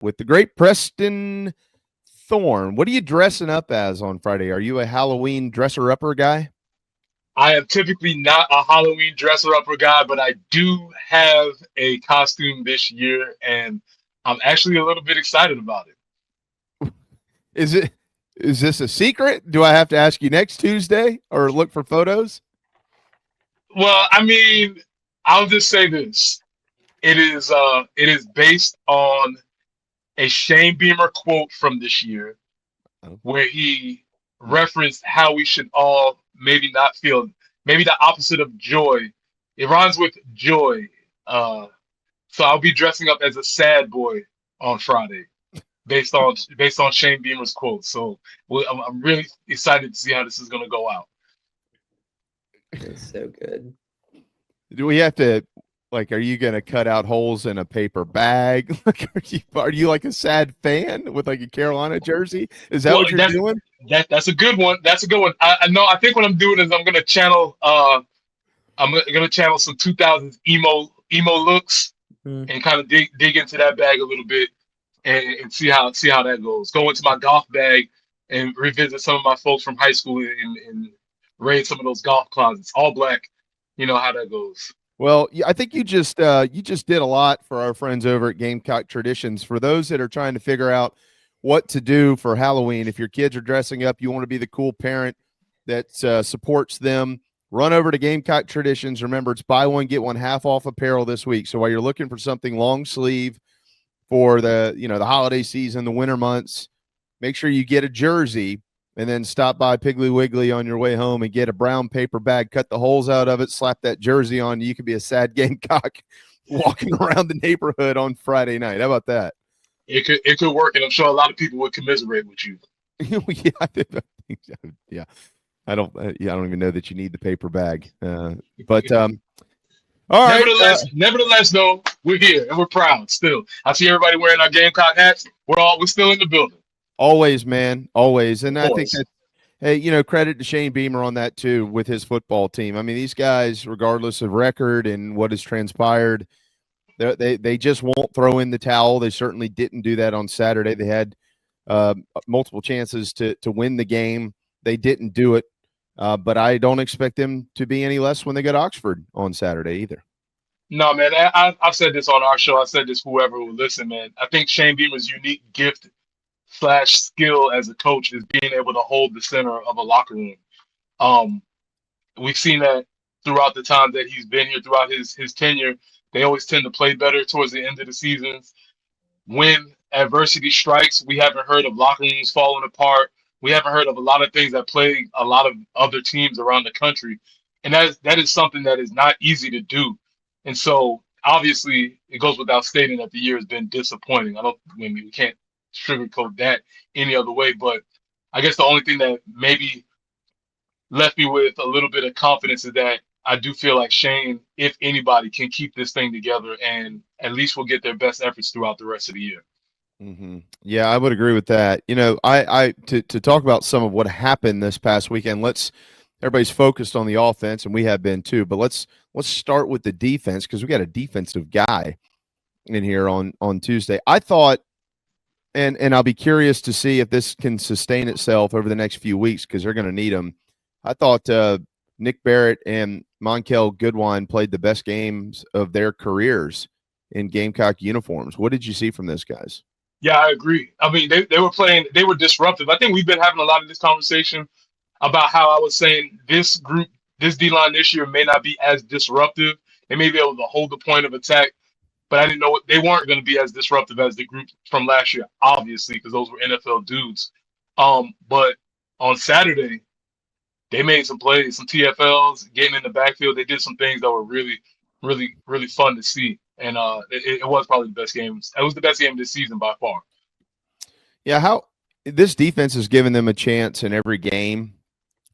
with the great Preston Thorne. What are you dressing up as on Friday? Are you a Halloween dresser-upper guy? I am typically not a Halloween dresser upper guy, but I do have a costume this year, and I'm actually a little bit excited about it. Is it is this a secret? Do I have to ask you next Tuesday or look for photos? Well, I mean, I'll just say this. It is based on a Shane Beamer quote from this year Oh. where he referenced how we should all maybe not feel maybe the opposite of joy. It rhymes with joy. Uh, so I'll be dressing up as a sad boy on Friday, based on Shane Beamer's quote. So I'm really excited to see how this is going to go out. That's so good. Do we have to like? Are you going to cut out holes in a paper bag? Like, are you like a sad fan with like a Carolina jersey? Is that Well, what you're doing? that's a good one. That's a good one. I know. I think what I'm doing is I'm gonna channel some 2000s emo looks and kind of dig into that bag a little bit and see how that goes. Go into my golf bag and revisit some of my folks from high school and raid some of those golf closets. All black. You know how that goes. Well, I think you just did a lot for our friends over at Gamecock Traditions. For those that are trying to figure out what to do for Halloween, if your kids are dressing up, you want to be the cool parent that supports them. Run over to Gamecock Traditions. Remember, it's buy one get one half off apparel this week. So while you're looking for something long sleeve for the holiday season, the winter months, make sure you get a jersey. And then stop by Piggly Wiggly on your way home and get a brown paper bag, cut the holes out of it, slap that jersey on. You could be a sad Gamecock walking around the neighborhood on Friday night. How about that? It could work, and I'm sure a lot of people would commiserate with you. Yeah. I don't even know that you need the paper bag. But all right. Nevertheless, though, we're here and we're proud still. I see everybody wearing our Gamecock hats. We're still in the building. Always, man. Always. And I think Always. that, hey, credit to Shane Beamer on that too with his football team. I mean, these guys, regardless of record and what has transpired, they just won't throw in the towel. They certainly didn't do that on Saturday. They had multiple chances to win the game. They didn't do it. But I don't expect them to be any less when they go to Oxford on Saturday either. No, man. I've said this on our show. I said this whoever will listen, man. I think Shane Beamer's unique gift / skill as a coach is being able to hold the center of a locker room. Um, we've seen that throughout the time that he's been here, throughout his tenure. They always tend to play better towards the end of the seasons. When adversity strikes, we haven't heard of locker rooms falling apart. We haven't heard of a lot of things that plague a lot of other teams around the country. And that is something that is not easy to do. And so obviously it goes without stating that the year has been disappointing. We can't sugarcoat that any other way. But I guess the only thing that maybe left me with a little bit of confidence is that I do feel like Shane, if anybody, can keep this thing together and at least will get their best efforts throughout the rest of the year. Mm-hmm. Yeah, I would agree with that. I to talk about some of what happened this past weekend. Everybody's focused on the offense, and we have been too. But let's start with the defense because we got a defensive guy in here on Tuesday. I thought, and I'll be curious to see if this can sustain itself over the next few weeks because they're going to need him. I thought Nick Barrett and Monkel Goodwine played the best games of their careers in Gamecock uniforms. What did you see from those guys? Yeah, I agree. I mean, they were disruptive. I think we've been having a lot of this conversation about how I was saying this group, this D-line this year may not be as disruptive. They may be able to hold the point of attack, but I didn't know they weren't going to be as disruptive as the group from last year, obviously, because those were NFL dudes. But on Saturday, they made some plays, some TFLs, getting in the backfield. They did some things that were really, really, really fun to see. And it was probably the best game. It was the best game this season by far. Yeah, how this defense has given them a chance in every game,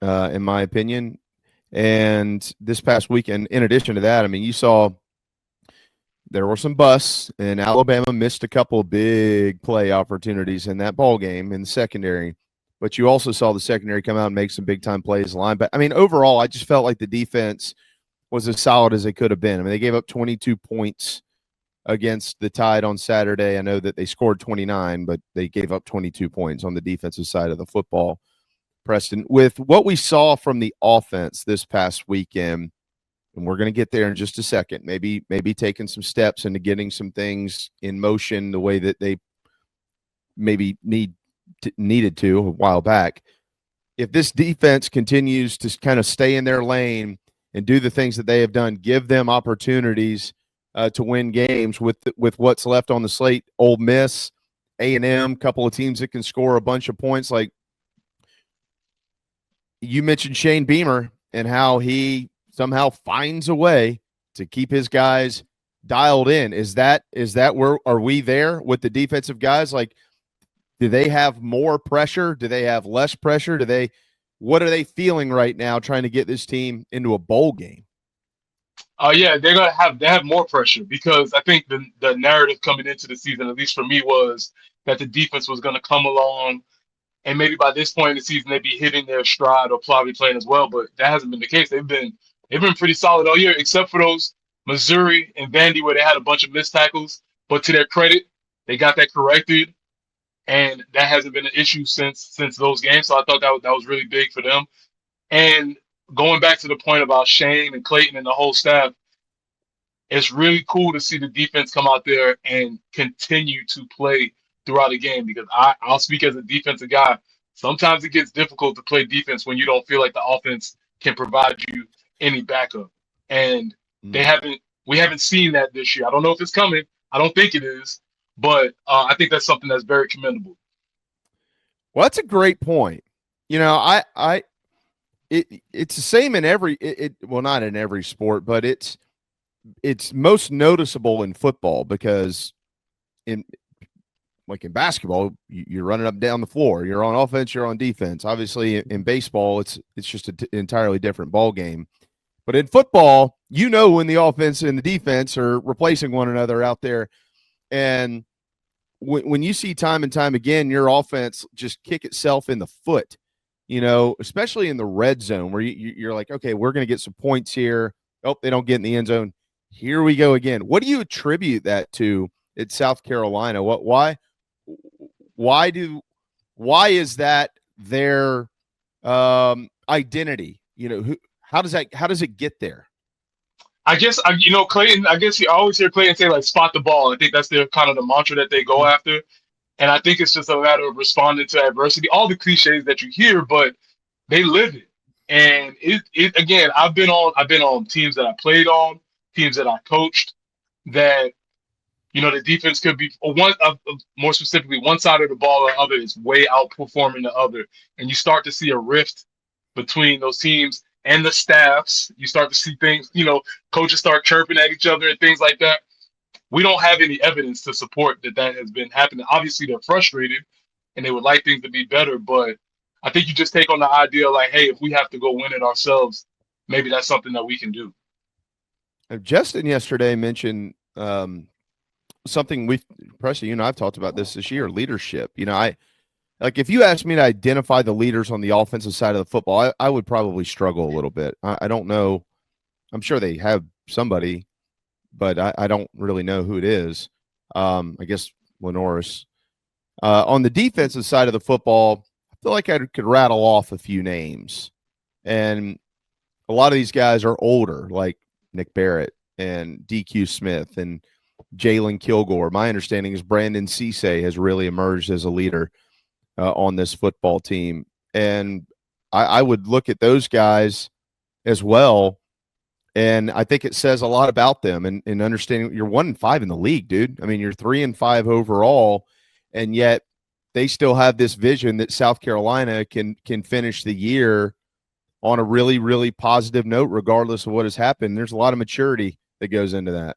in my opinion. And this past weekend, in addition to that, I mean, you saw there were some busts, and Alabama missed a couple of big play opportunities in that ball game in the secondary. But you also saw the secondary come out and make some big-time plays. But I mean, overall, I just felt like the defense was as solid as they could have been. I mean, they gave up 22 points against the Tide on Saturday. I know that they scored 29, but they gave up 22 points on the defensive side of the football. Preston, with what we saw from the offense this past weekend, and we're going to get there in just a second, maybe taking some steps into getting some things in motion the way that they maybe needed to a while back. If this defense continues to kind of stay in their lane and do the things that they have done, give them opportunities to win games with what's left on the slate. Ole Miss, A&M, couple of teams that can score a bunch of points. Like you mentioned Shane Beamer and how he somehow finds a way to keep his guys dialed in. Is that where are we there with the defensive guys? Like, do they have more pressure? Do they have less pressure? What are they feeling right now trying to get this team into a bowl game? Yeah, they have more pressure because I think the narrative coming into the season, at least for me, was that the defense was going to come along and maybe by this point in the season they'd be hitting their stride or probably playing as well. But that hasn't been the case. They've been pretty solid all year, except for those Missouri and Vandy where they had a bunch of missed tackles. But to their credit, they got that corrected, and that hasn't been an issue since those games. So I thought that was really big for them. And going back to the point about Shane and Clayton and the whole staff, it's really cool to see the defense come out there and continue to play throughout the game because I'll speak as a defensive guy. Sometimes it gets difficult to play defense when you don't feel like the offense can provide you any backup. And we haven't seen that this year. I don't know if it's coming. I don't think it is, but I think that's something that's very commendable. Well, that's a great point. You know, it's the same in every well, not in every sport, but it's most noticeable in football because in basketball, you're running up and down the floor. You're on offense, you're on defense. Obviously, in baseball, it's just an entirely different ball game. But in football, you know when the offense and the defense are replacing one another out there. And when you see time and time again your offense just kick itself in the foot, you know, especially in the red zone where you're like, okay, we're going to get some points here. Oh, they don't get in the end zone. Here we go again. What do you attribute that to at South Carolina? Why is that their identity? You know, how does it get there? I guess Clayton. I guess you always hear Clayton say like spot the ball. I think that's their kind of the mantra that they go after, and I think it's just a matter of responding to adversity. All the cliches that you hear, but they live it. And it again. I've been on teams that I played on, teams that I coached. That the defense could be more specifically one side of the ball or the other is way outperforming the other, and you start to see a rift between those teams and the staffs. You start to see things, coaches start chirping at each other and things like that. We don't have any evidence to support that has been happening. Obviously, they're frustrated and they would like things to be better, but I think you just take on the idea like, hey, if we have to go win it ourselves, maybe that's something that we can do. Justin yesterday mentioned something Preston, you and I've talked about this year, leadership. If you asked me to identify the leaders on the offensive side of the football, I would probably struggle a little bit. I don't know. I'm sure they have somebody, but I don't really know who it is. I guess Lenoris. On the defensive side of the football, I feel like I could rattle off a few names. And a lot of these guys are older, like Nick Barrett and DQ Smith and Jalen Kilgore. My understanding is Brandon Cisse has really emerged as a leader on this football team. And I would look at those guys as well. And I think it says a lot about them and understanding you're 1-5 in the league, dude. I mean, you're 3-5 overall, and yet they still have this vision that South Carolina can finish the year on a really, really positive note, regardless of what has happened. There's a lot of maturity that goes into that.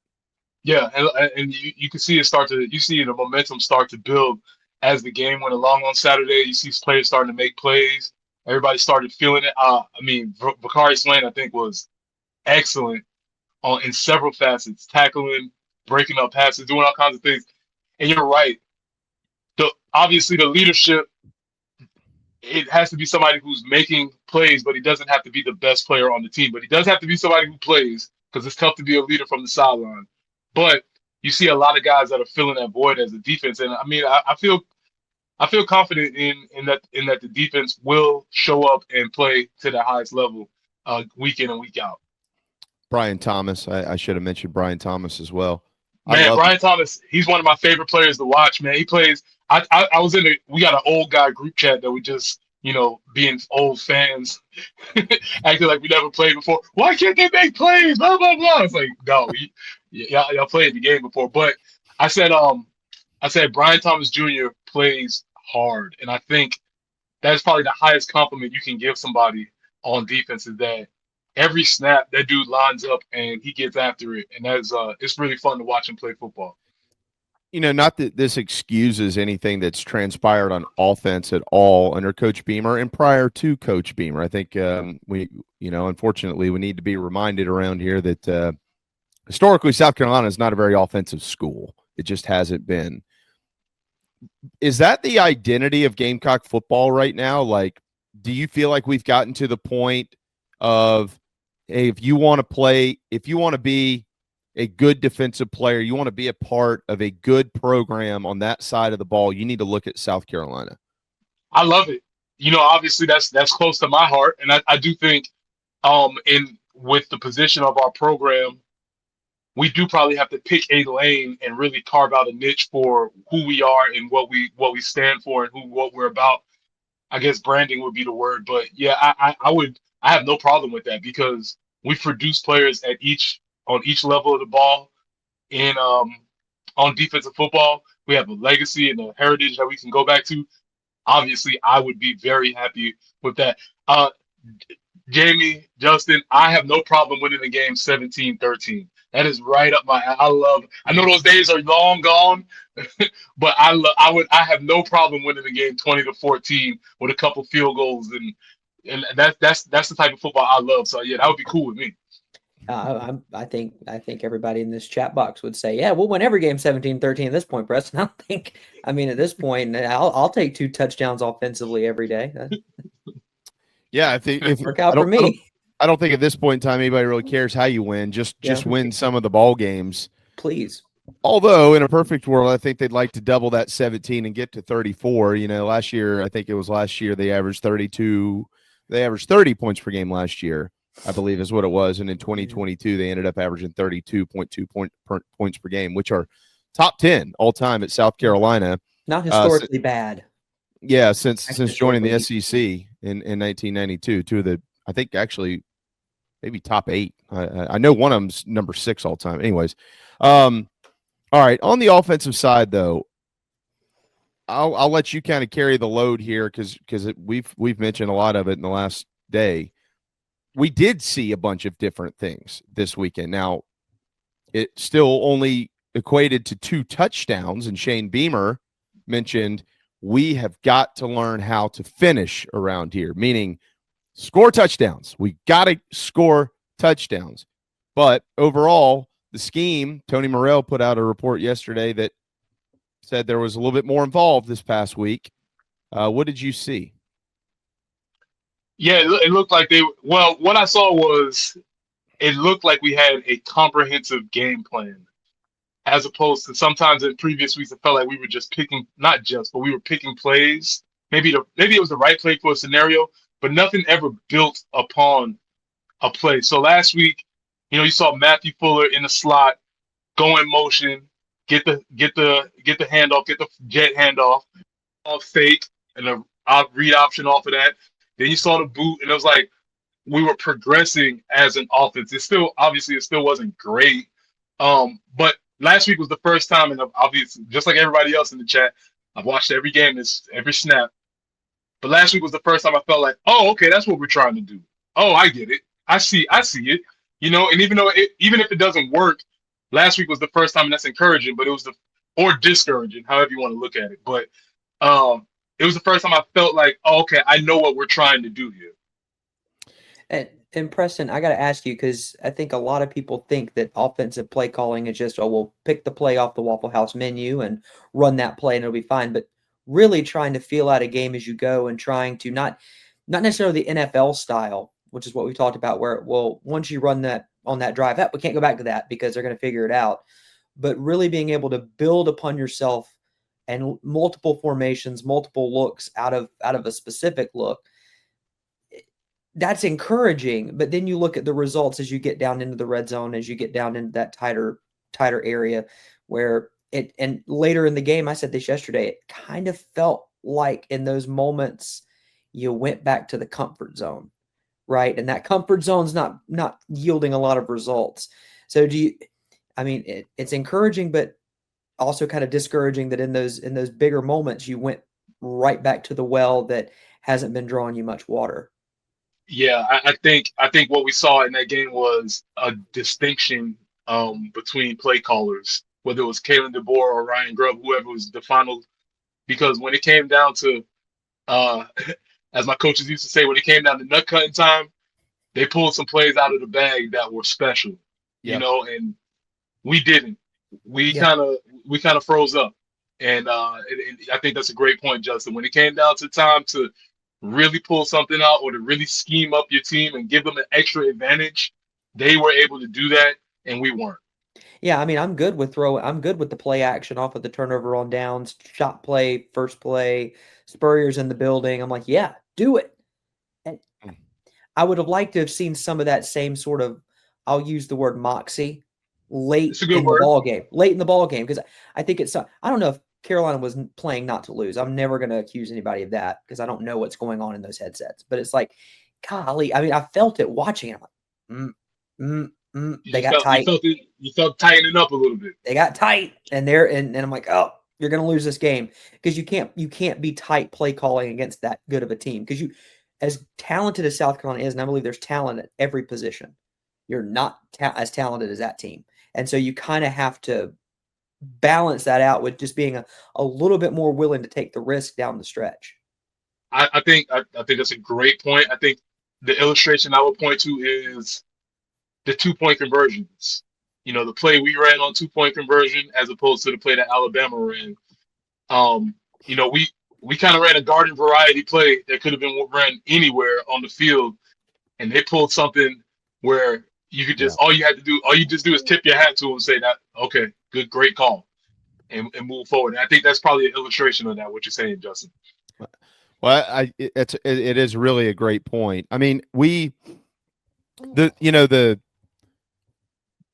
Yeah, and you can see you see the momentum start to build as the game went along on Saturday. You see players starting to make plays. Everybody started feeling it. Bakari Swain, I think, was excellent in several facets, tackling, breaking up passes, doing all kinds of things. And you're right. Obviously, the leadership, it has to be somebody who's making plays, but he doesn't have to be the best player on the team. But he does have to be somebody who plays because it's tough to be a leader from the sideline. But you see a lot of guys that are filling that void as a defense. And I mean, I feel confident in that the defense will show up and play to the highest level week in and week out. Brian Thomas. I should have mentioned Brian Thomas as well. Man, Brian Thomas, he's one of my favorite players to watch, man. He plays I was we got an old guy group chat that we just, being old fans, acting like we never played before. Why can't they make plays? Blah blah blah. It's like, no, y'all played the game before. But I said Brian Thomas Jr. plays hard, and I think that's probably the highest compliment you can give somebody on defense is that every snap that dude lines up and he gets after it, and that's it's really fun to watch him play football. Not that this excuses anything that's transpired on offense at all under Coach Beamer and prior to Coach Beamer. I think unfortunately, we need to be reminded around here that historically South Carolina is not a very offensive school. It just hasn't been. Is that the identity of Gamecock football right now? Like, do you feel like we've gotten to the point of, hey, if you want to be a good defensive player, you want to be a part of a good program on that side of the ball, you need to look at South Carolina? I love it. Obviously that's close to my heart. And I do think with the position of our program, we do probably have to pick a lane and really carve out a niche for who we are and what we stand for and what we're about. I guess branding would be the word, but yeah, I have no problem with that because we produce players on each level of the ball. And on defensive football, we have a legacy and a heritage that we can go back to. Obviously, I would be very happy with that. Jamie, Justin, I have no problem winning the game 17-13. That is right up my. I know those days are long gone, but I have no problem winning the game 20-14 with a couple field goals, and that's the type of football I love. So yeah, that would be cool with me. I think everybody in this chat box would say, yeah, we'll win every game 17-13 at this point, Preston. At this point, I'll take 2 touchdowns offensively every day. Yeah, I think if work out for me. I don't think at this point in time anybody really cares how you win. Just win some of the ball games, please. Although in a perfect world, I think they'd like to double that 17 and get to 34. Last year they averaged 32. They averaged 30 points per game last year, I believe is what it was. And in 2022, they ended up averaging 32.2 points per game, which are top 10 all time at South Carolina. Not historically bad. Yeah, since joining the SEC in 1992, two of the, I think actually maybe top 8. I know one of them's number 6 all time. Anyways, all right. On the offensive side, though, I'll let you kind of carry the load here because we've mentioned a lot of it in the last day. We did see a bunch of different things this weekend. Now, it still only equated to 2 touchdowns, and Shane Beamer mentioned we have got to learn how to finish around here, meaning score touchdowns. We got to score touchdowns. But overall, the scheme, Tony Morrell put out a report yesterday that said there was a little bit more involved this past week. What did you see? Yeah, it looked like what I saw was it looked like we had a comprehensive game plan, as opposed to sometimes in previous weeks, it felt like we were just picking, but we were picking plays. Maybe it was the right play for a scenario, but nothing ever built upon a play. So last week, you saw Matthew Fuller in the slot, go in motion, get the handoff, get the jet handoff, off fake, and a read option off of that. Then you saw the boot, and it was like we were progressing as an offense. It still wasn't great, but last week was the first time, and obviously, just like everybody else in the chat, I've watched every game, every snap. But last week was the first time I felt like, oh, okay, that's what we're trying to do. Oh, I get it. I see it. And even if it doesn't work, last week was the first time, and that's encouraging. But it was or discouraging, however you want to look at it. But it was the first time I felt like, oh, okay, I know what we're trying to do here. And Preston, I got to ask you, because I think a lot of people think that offensive play calling is just, we'll pick the play off the Waffle House menu and run that play and it'll be fine. But really trying to feel out a game as you go and trying to not necessarily the NFL style, which is what we talked about, where, once you run that on that drive, we can't go back to that because they're going to figure it out. but really being able to build upon yourself and multiple formations, multiple looks out of a specific look. That's encouraging, but then you look at the results as you get down into the red zone, as you get down into that tighter area where it, and later in the game, I said this yesterday, it kind of felt like in those moments you went back to the comfort zone, right? And that comfort zone's not yielding a lot of results. So it's encouraging, but also kind of discouraging that in those bigger moments you went right back to the well that hasn't been drawing you much water. Yeah, I think what we saw in that game was a distinction between play callers, whether it was Kalen DeBoer or Ryan Grubb, whoever was the final. Because when it came down to, as my coaches used to say, when it came down to nut cutting time, they pulled some plays out of the bag that were special, and we didn't. We kind of froze up, and I think that's a great point, Justin. When it came down to time to really pull something out or to really scheme up your team and give them an extra advantage, they were able to do that, and we weren't. Yeah, I mean, I'm good with the play action off of the turnover on downs, shot play, first play, Spurrier's in the building. I'm like, yeah, do it. And I would have liked to have seen some of that same sort of, I'll use the word moxie, late in the ball game. Late in the ball game, because I think I don't know if Carolina was playing not to lose. I'm never going to accuse anybody of that because I don't know what's going on in those headsets. But it's like, golly, I mean, I felt it watching it. I'm like, they got tight. You felt tightening up a little bit. They got tight, and I'm like, oh, you're going to lose this game because you can't be tight play calling against that good of a team because as talented as South Carolina is, and I believe there's talent at every position, you're not as talented as that team, and so you kind of have to balance that out with just being a little bit more willing to take the risk down the stretch. I think that's a great point. I think the illustration I would point to is the 2-point conversions. The play we ran on 2-point conversion as opposed to the play that Alabama ran. We kind of ran a garden variety play that could have been ran anywhere on the field, and they pulled something where you could just all you just do is tip your hat to them and say that, okay, good, great call, and move forward. And I think that's probably an illustration of that, what you're saying, Justin. Well, it is really a great point. I mean,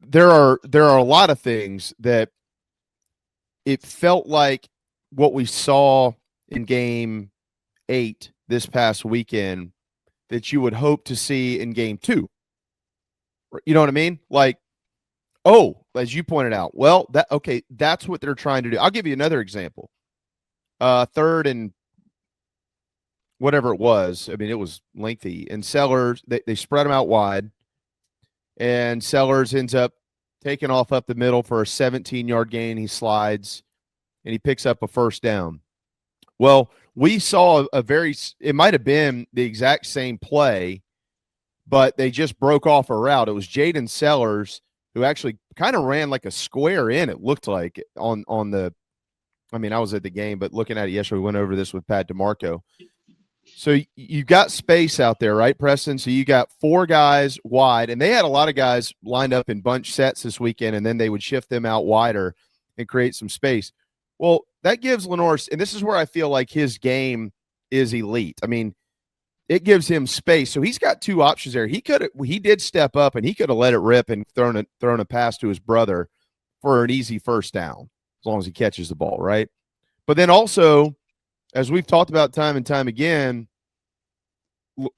there are a lot of things that it felt like what we saw in Game 8 this past weekend that you would hope to see in Game 2. You know what I mean? Like, as you pointed out, well, that's what they're trying to do. I'll give you another example. Third and whatever it was. I mean, it was lengthy. And Sellers, they spread them out wide. And Sellers ends up taking off up the middle for a 17-yard gain. He slides, and he picks up a first down. Well, we saw it might have been the exact same play, but they just broke off a route. It was Jaden Sellers who actually kind of ran like a square in, it looked like, on the – I mean, I was at the game, but looking at it yesterday, we went over this with Pat DeMarco. So you got space out there, right, Preston? So you got 4 guys wide, and they had a lot of guys lined up in bunch sets this weekend, and then they would shift them out wider and create some space. Well, that gives Lenore, and this is where I feel like his game is elite. I mean, it gives him space. So he's got 2 options there. He did step up, and he could have let it rip and thrown a pass to his brother for an easy first down, as long as he catches the ball, right? But then also, as we've talked about time and time again,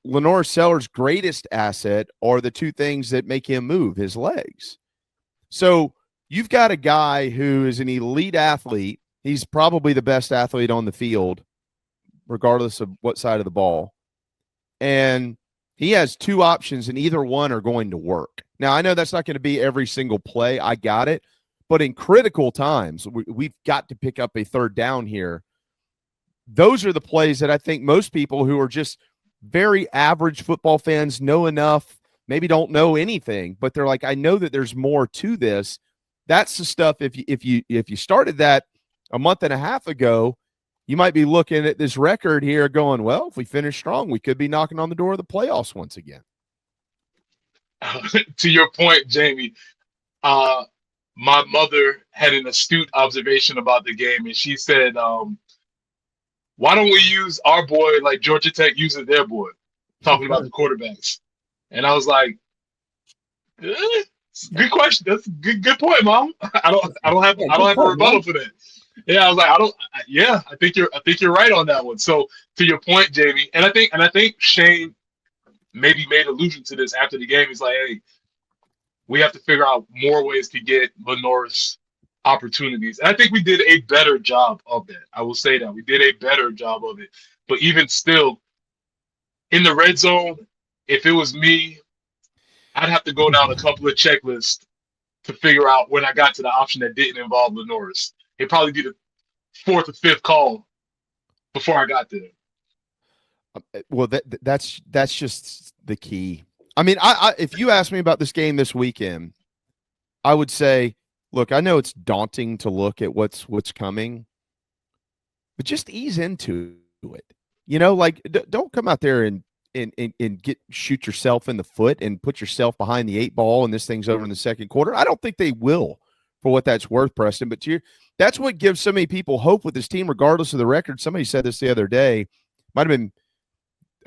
Lenore Sellers' greatest asset are the 2 things that make him move, his legs. So you've got a guy who is an elite athlete. He's probably the best athlete on the field, regardless of what side of the ball. And he has 2 options, and either one are going to work. Now, I know that's not going to be every single play. I got it. But in critical times, we've got to pick up a third down here. Those are the plays that I think most people who are just very average football fans know enough, maybe don't know anything, but they're like, I know that there's more to this. That's the stuff. If you started that a month and a half ago, you might be looking at this record here going, well, if we finish strong, we could be knocking on the door of the playoffs once again. To your point, Jamie, my mother had an astute observation about the game, and she said, "Why don't we use our boy like Georgia Tech uses their boy?" Talking about the quarterbacks, and I was like, "Good question. That's a good point, Mom. I don't good have a point, rebuttal Mom. for that." Yeah, I was like, I don't. Yeah, I think you're right on that one. So to your point, Jamie, and I think Shane maybe made allusion to this after the game. He's like, hey, we have to figure out more ways to get Lenore's opportunities. And I think we did a better job of that. I will say that we did a better job of it. But even still, in the red zone, if it was me, I'd have to go down a couple of checklists to figure out when I got to the option that didn't involve Lenore's. It'd probably be the fourth or fifth call before I got there. Well, that's just the key. I mean, I if you ask me about this game this weekend, I would say, look, I know it's daunting to look at what's coming, but just ease into it. You know, like don't come out there and shoot yourself in the foot and put yourself behind the eight ball and this thing's over in the second quarter. I don't think they will, for what that's worth, Preston. But that's what gives so many people hope with this team, regardless of the record. Somebody said this the other day. Might have been,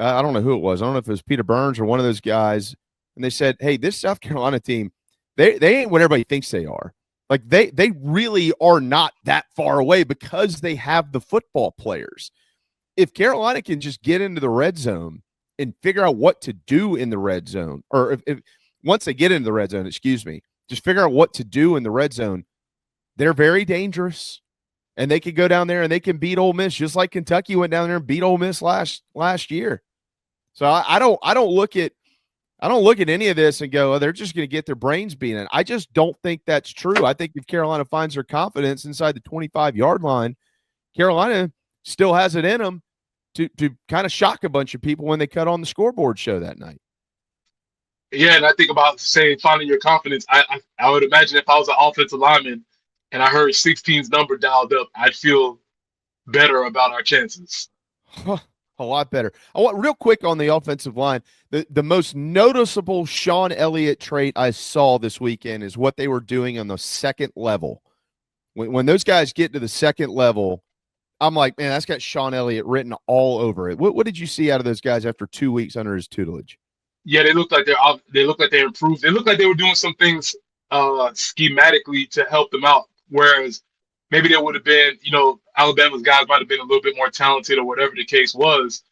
I don't know who it was. I don't know if it was Peter Burns or one of those guys. And they said, hey, this South Carolina team, they ain't what everybody thinks they are. Like they really are not that far away because they have the football players. If Carolina can just get into the red zone and figure out what to do in the red zone, or if once they get into the red zone, just figure out what to do in the red zone, they're very dangerous. And they can go down there and they can beat Ole Miss just like Kentucky went down there and beat Ole Miss last year. So I don't look at any of this and go, oh, they're just going to get their brains beaten. I just don't think that's true. I think if Carolina finds their confidence inside the 25-yard line, Carolina still has it in them to kind of shock a bunch of people when they cut on the scoreboard show that night. Yeah, and I think about saying finding your confidence. I would imagine if I was an offensive lineman and I heard 16's number dialed up, I'd feel better about our chances. A lot better. I want real quick on the offensive line. The most noticeable Sean Elliott trait I saw this weekend is what they were doing on the second level. When those guys get to the second level, I'm like, man, that's got Sean Elliott written all over it. What did you see out of those guys after 2 weeks under his tutelage? Yeah, they looked like they improved. They looked like they were doing some things schematically to help them out. Whereas maybe there would have been, Alabama's guys might have been a little bit more talented or whatever the case was.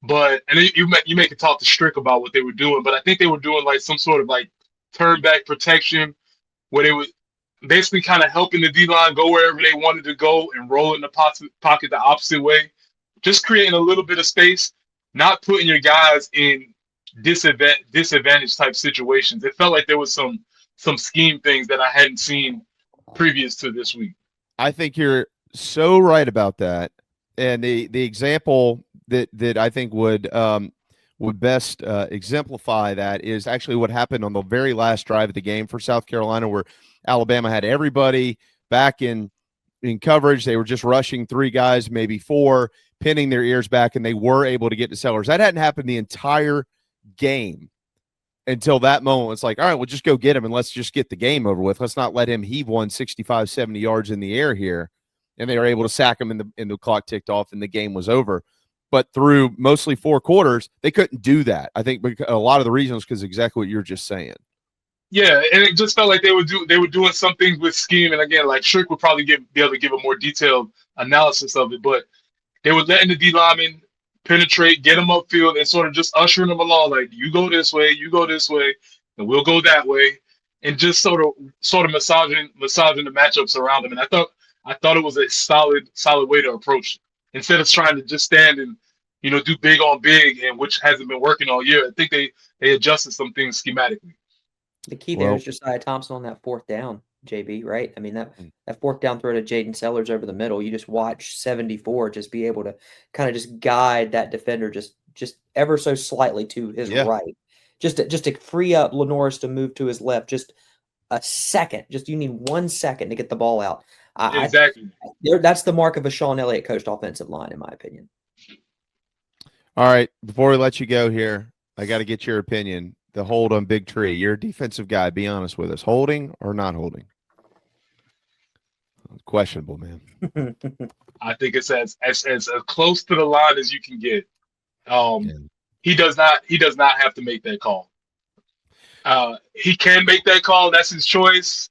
But and then you make a talk to Strick about what they were doing, but I think they were doing like some sort of like turn back protection where they would basically kind of helping the D line go wherever they wanted to go and roll in the pocket the opposite way, just creating a little bit of space, not putting your guys in disadvantage type situations. It felt like there was some scheme things that I hadn't seen previous to this week. I think you're so right about that. And the example that I think would best exemplify that is actually what happened on the very last drive of the game for South Carolina, where Alabama had everybody back in coverage. They were just rushing three guys, maybe four, pinning their ears back, and they were able to get to Sellers. That hadn't happened the entire game until that moment. It's like, all right, we'll just go get him and let's just get the game over with. Let's not let him heave one 65, 70 yards in the air here. And they were able to sack him, and the clock ticked off, and the game was over. But through mostly four quarters, they couldn't do that. I think a lot of the reasons because exactly what you're just saying. Yeah, and it just felt like they were doing some things with scheme. And again, like Strick would probably be able to give a more detailed analysis of it, but they were letting the D linemen penetrate, get them upfield, and sort of just ushering them along. Like, you go this way, and we'll go that way, and just sort of massaging the matchups around them. And I thought it was a solid way to approach it. Instead of trying to just stand and do big on big, and which hasn't been working all year. I think they adjusted some things schematically. The key there is Josiah Thompson on that fourth down, JB, right? I mean, that fourth down throw to Jaden Sellers over the middle, you just watch 74 just be able to kind of just guide that defender just ever so slightly to his right. Just to free up Lenore's to move to his left, just a second. Just you need 1 second to get the ball out. Exactly. That's the mark of a Sean Elliott coached offensive line, in my opinion. All right, before we let you go here, I got to get your opinion. The hold on Big Tree. You're a defensive guy. Be honest with us. Holding or not holding? questionable, man. I think it's as close to the line as you can get. Yeah. He does not have to make that call. He can make that call. That's his choice.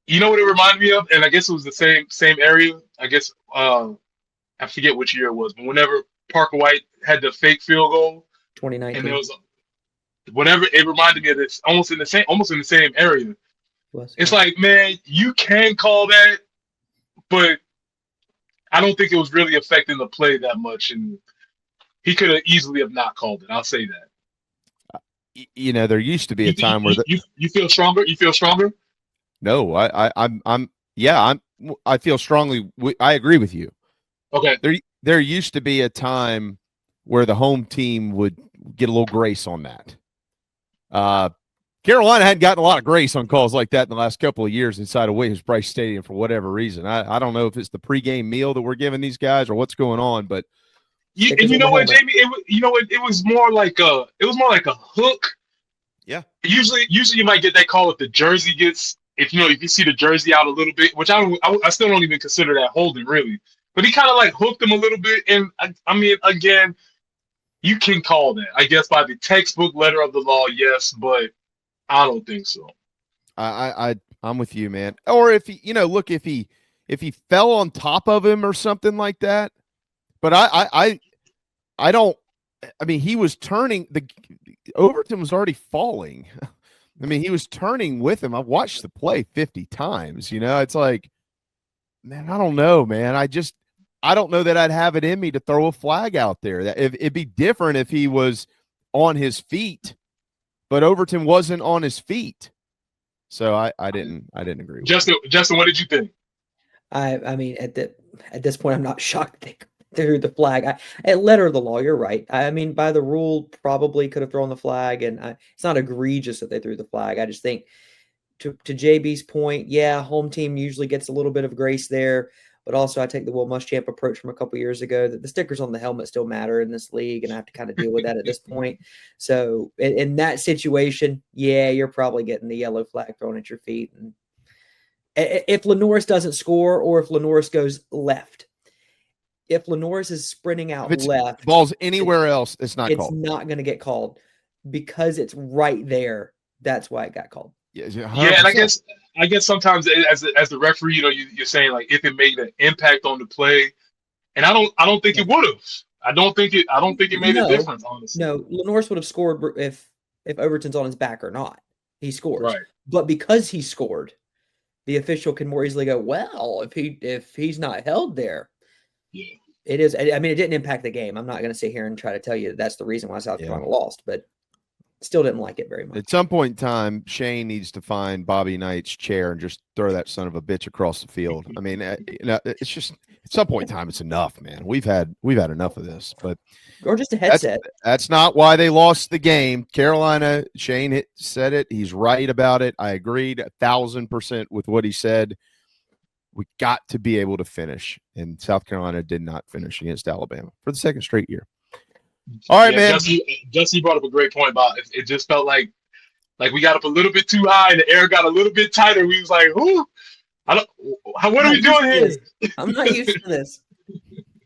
You know what it reminded me of, and I guess it was the same area. I guess I forget which year it was, but whenever Parker White had the fake field goal, 2019, and there was whatever, it reminded me of this almost in the same area. It's like, man, you can call that, but I don't think it was really affecting the play that much, and he could have easily have not called it. I'll say that. You know, there used to be a time where you feel stronger. You feel stronger. No, I feel strongly. I agree with you. Okay. There used to be a time where the home team would get a little grace on that. Carolina hadn't gotten a lot of grace on calls like that in the last couple of years inside of Williams-Brice Stadium for whatever reason. I don't know if it's the pregame meal that we're giving these guys or what's going on, but you know what, Jamie? It was more like a hook. Yeah. Usually you might get that call if the jersey gets if you see the jersey out a little bit, which I still don't even consider that holding really. But he kind of like hooked him a little bit, and I mean, again, you can call that, I guess, by the textbook letter of the law, yes, but I don't think so. I'm with you, man. Or if he, look, if he fell on top of him or something like that. But I don't. I mean, he was turning. Overton was already falling. I mean, he was turning with him. I've watched the play 50 times. It's like, man, I don't know, man. I don't know that I'd have it in me to throw a flag out there. It'd be different if he was on his feet. But Overton wasn't on his feet, so I didn't agree with Justin. Justin, what did you think? I mean, at this point, I'm not shocked they threw the flag. At letter of the law, you're right. I mean, by the rule, probably could have thrown the flag, and it's not egregious that they threw the flag. I just think, to JB's point, yeah, home team usually gets a little bit of grace there. But also, I take the Will Muschamp approach from a couple years ago that the stickers on the helmet still matter in this league, and I have to kind of deal with that at this point. So, in that situation, yeah, you're probably getting the yellow flag thrown at your feet. And if Lenoris doesn't score, or if Lenoris goes left, if Lenoris is sprinting out left, balls anywhere else, it's not called. It's not going to get called because it's right there. That's why it got called. Yeah, and I guess sometimes as the referee, you're saying like if it made an impact on the play, and I don't think it would have. I don't think it made a difference. Honestly, no. Lenoris would have scored if Overton's on his back or not. He scores, right? But because he scored, the official can more easily go, well, if he's not held there, yeah, it is. I mean, it didn't impact the game. I'm not going to sit here and try to tell you that's the reason why South Carolina lost, but. Still didn't like it very much. At some point in time, Shane needs to find Bobby Knight's chair and just throw that son of a bitch across the field. I mean, it's just at some point in time, it's enough, man. We've had enough of this, but or just a headset. That's not why they lost the game. Carolina, Shane said it. He's right about it. I agreed 1,000% with what he said. We got to be able to finish, and South Carolina did not finish against Alabama for the second straight year. All right, man. Jesse brought up a great point about it. It just felt like we got up a little bit too high and the air got a little bit tighter. We was like, "Who? What are we doing here?" I'm not used to this.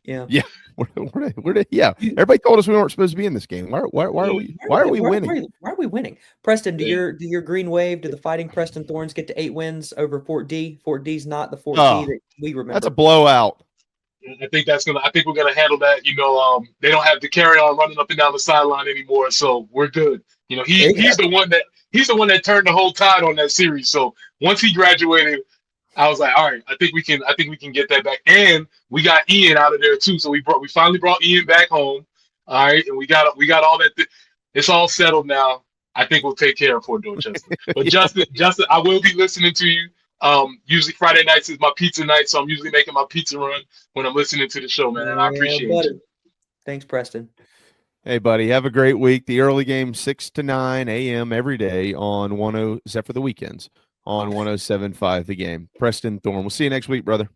Yeah. Yeah. Yeah. Everybody told us we weren't supposed to be in this game. Why are we winning? Why are we winning? Preston, do your green wave? Do the Fighting Preston Thorns get to 8 wins over Fort D? Fort D's not the Fort D that we remember. That's a blowout. I think we're gonna handle that. They don't have to carry on running up and down the sideline anymore, so we're good. He's the one that turned the whole tide on that series. So once he graduated, I was like, all right, I think we can get that back. And we got Ian out of there too. So we finally brought Ian back home. All right, and we got all that. It's all settled now. I think we'll take care of Fort Dorchester. But Justin, I will be listening to you. Usually Friday nights is my pizza night, so I'm usually making my pizza run when I'm listening to the show, man. And I appreciate it. Thanks, Preston. Hey, buddy, have a great week. The early game 6 to 9 a.m. every day on except for the weekends on 107.5 The Game. Preston Thorne. We'll see you next week, brother.